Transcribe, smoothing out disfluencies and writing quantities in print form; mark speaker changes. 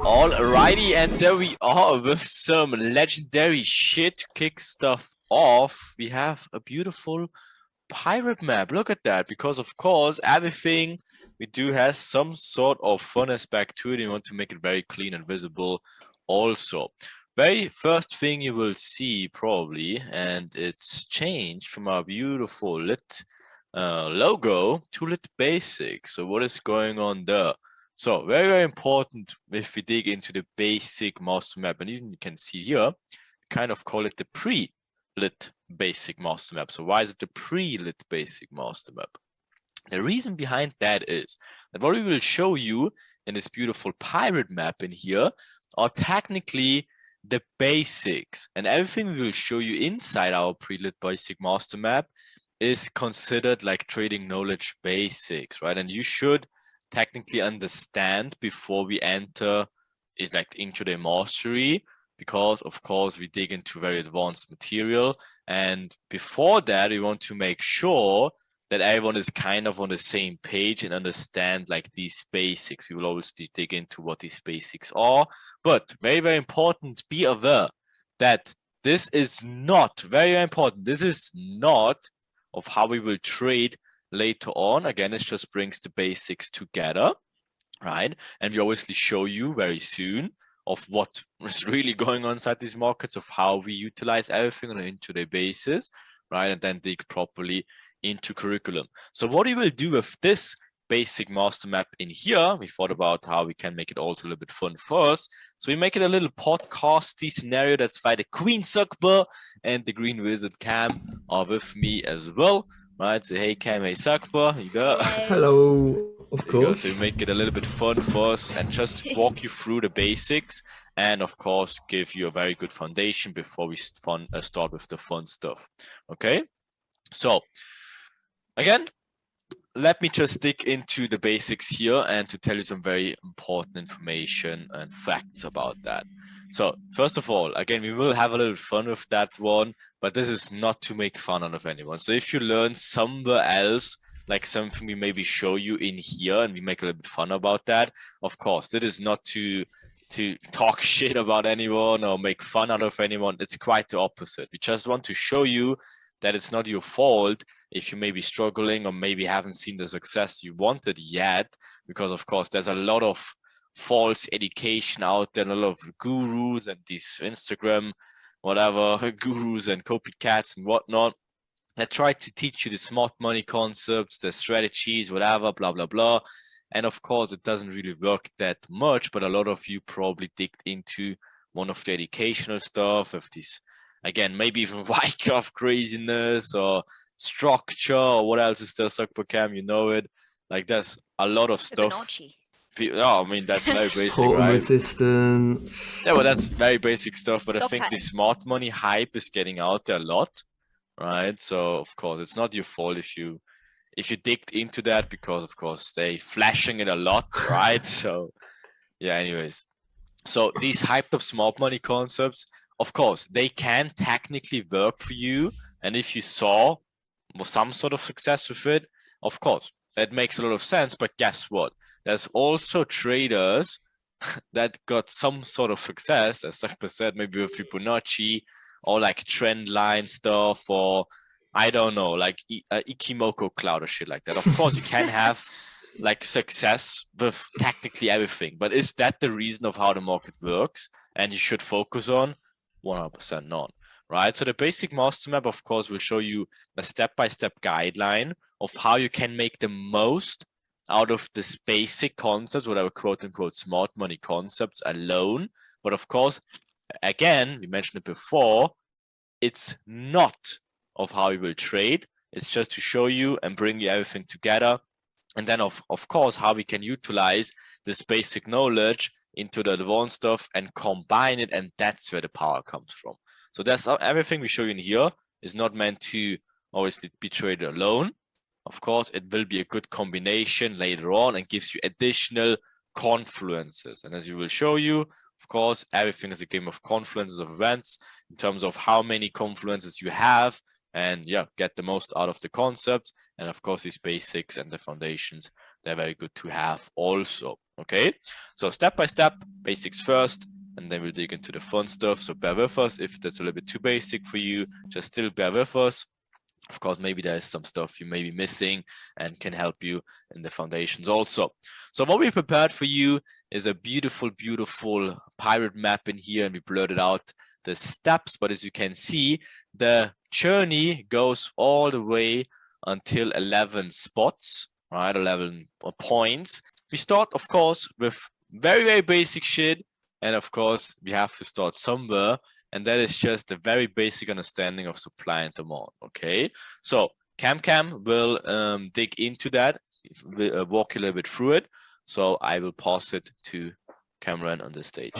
Speaker 1: Alrighty, and there we are with some legendary shit to kick stuff off. We have a beautiful pirate map. Look at that, because of course everything we do has some sort of fun aspect to it. You want to make it very clean and visible also. Very first thing you will see probably, and it's changed from our beautiful lit logo to lit basic. So what is going on there? So very, very important if we dig into the basic master map, and even you can see here, kind of call it the pre-lit basic master map. So why is it the pre-lit basic master map? The reason behind that is that what we will show you in this beautiful pirate map in here are technically the basics, and everything we will show you inside our pre-lit basic master map is considered like trading knowledge basics, right? And you should technically understand before we enter it like into the mastery, because of course we dig into very advanced material, and before that we want to make sure that everyone is kind of on the same page and understand like these basics. We will always dig into what these basics are, but very, very important, be aware that this is not, very, very important, this is not of how we will trade later on. Again, it just brings the basics together, right? And we obviously show you very soon of what is really going on inside these markets, of how we utilize everything on an intraday basis, right? And then dig properly into curriculum. So what we will do with this basic master map in here, we thought about how we can make it also a little bit fun first. So we make it a little podcasty scenario. That's why the Queen Suckber and the Green Wizard Cam are with me as well. Right, so hey Cam, hey Sakba, you go.
Speaker 2: Hello, of course.
Speaker 1: So we make it a little bit fun for us and just walk you through the basics, and of course give you a very good foundation before we start with the fun stuff. Okay, so again, let me just dig into the basics here and to tell you some very important information and facts about that. So first of all, again, we will have a little fun with that one, but this is not to make fun out of anyone. So if you learn somewhere else, like something we maybe show you in here and we make a little bit fun about that, of course, that is not to talk shit about anyone or make fun out of anyone. It's quite the opposite. We just want to show you that it's not your fault if you may be struggling or maybe haven't seen the success you wanted yet, because of course there's a lot of false education out there, and a lot of gurus and these Instagram whatever gurus and copycats and whatnot that try to teach you the smart money concepts, the strategies, whatever, blah blah blah. And of course it doesn't really work that much, but a lot of you probably digged into one of the educational stuff of this, again, maybe even Wyckoff craziness or structure or what else is there, Suckbocam, you know it, like there's a lot of stuff. Oh, I mean, that's very basic, right?
Speaker 2: Resistant.
Speaker 1: Yeah, well, that's very basic stuff, but I think the smart money hype is getting out there a lot, right? So, of course, it's not your fault if you digged into that, because, of course, they flashing it a lot, right? So, yeah, anyways. So, these hyped up smart money concepts, of course, they can technically work for you, and if you saw some sort of success with it, of course, that makes a lot of sense, but guess what? There's also traders that got some sort of success, as Sakpa said, maybe with Fibonacci or like trend line stuff, or I don't know, like Ikimoku cloud or shit like that. Of course, you can have like success with technically everything, but is that the reason of how the market works and you should focus on? 100% not, right? So the basic master map, of course, will show you a step-by-step guideline of how you can make the most out of this basic concepts, whatever quote-unquote smart money concepts alone. But of course, again, we mentioned it before, it's not of how you will trade. It's just to show you and bring you everything together. And then, of course, how we can utilize this basic knowledge into the advanced stuff and combine it, and that's where the power comes from. So that's everything we show you in here is not meant to obviously be traded alone. Of course, it will be a good combination later on and gives you additional confluences. And as we will show you, of course, everything is a game of confluences of events in terms of how many confluences you have, and yeah, get the most out of the concept. And of course, these basics and the foundations, they're very good to have also. Okay, so step by step, basics first, and then we'll dig into the fun stuff. So bear with us. If that's a little bit too basic for you, just still bear with us. Of course, maybe there's some stuff you may be missing and can help you in the foundations also. So what we prepared for you is a beautiful, beautiful pirate map in here, and we blurted out the steps. But as you can see, the journey goes all the way until 11 spots, right? 11 points. We start, of course, with very, very basic shit. And of course, we have to start somewhere. And that is just a very basic understanding of supply and demand, okay? So Cam will dig into that, walk you a little bit through it. So I will pass it to Cameron on the stage.